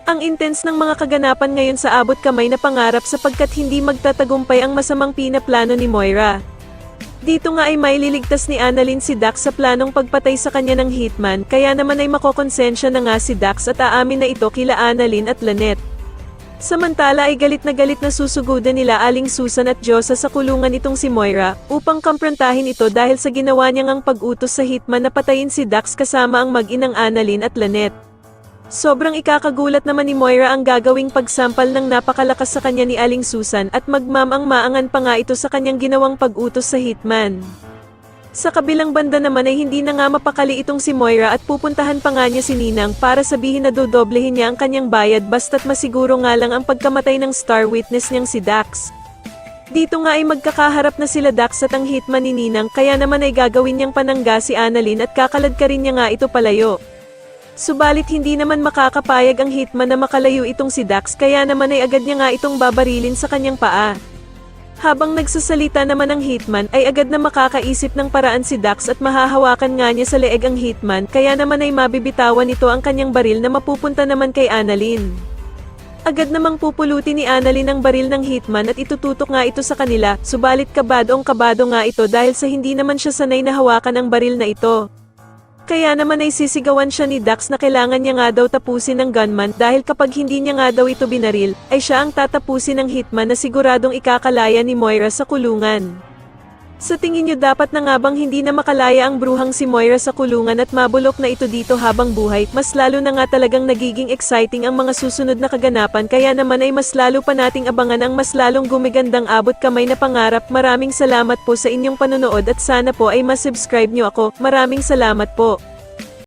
Ang intense ng mga kaganapan ngayon sa abot kamay na pangarap sapagkat hindi magtatagumpay ang masamang pinaplano ni Moira. Dito nga ay maililigtas ni Annalyn si Dax sa planong pagpatay sa kanya ng hitman, kaya naman ay makokonsensya na nga si Dax at aamin na ito kila Annalyn at Lynette. Samantala ay galit na susugudan nila Aling Susan at Josa sa kulungan itong si Moira, upang kamprantahin ito dahil sa ginawa niyang ang pag-utos sa hitman na patayin si Dax kasama ang mag-inang Annalyn at Lynette. Sobrang ikakagulat naman ni Moira ang gagawing pagsampal ng napakalakas sa kanya ni Aling Susan at magmamang-maangan pa nga ito sa kanyang ginawang pag-utos sa hitman. Sa kabilang banda naman ay hindi na nga mapakali itong si Moira at pupuntahan pa nga niya si Ninang para sabihin na dodoblehin niya ang kanyang bayad basta't masiguro nga lang ang pagkamatay ng star witness niyang si Dax. Dito nga ay magkakaharap na sila Dax at ang hitman ni Ninang kaya naman ay gagawin niyang panangga si Annalyn at kakalad ka rin niya nga ito palayo. Subalit hindi naman makakapayag ang hitman na makalayo itong si Dax kaya naman ay agad niya nga itong babarilin sa kanyang paa. Habang nagsasalita naman ang hitman ay agad na makakaisip ng paraan si Dax at mahahawakan nga niya sa leeg ang hitman kaya naman ay mabibitawan nito ang kanyang baril na mapupunta naman kay Annalyn. Agad namang pupulutin ni Annalyn ang baril ng hitman at itututok nga ito sa kanila, subalit kabadong kabado nga ito dahil sa hindi naman siya sanay na hawakan ang baril na ito. Kaya naman ay sisigawan siya ni Dax na kailangan niya nga daw tapusin ng gunman dahil kapag hindi niya nga daw ito binaril, ay siya ang tatapusin ng hitman na siguradong ikakalaya ni Moira sa kulungan. Sa tingin niyo dapat na nga bang hindi na makalaya ang bruhang si Moira sa kulungan at mabulok na ito dito habang buhay? Mas lalo na nga talagang nagiging exciting ang mga susunod na kaganapan kaya naman ay mas lalo pa nating abangan ang mas lalong gumigandang abot kamay na pangarap. Maraming salamat po sa inyong panonood at sana po ay masubscribe niyo ako. Maraming salamat po.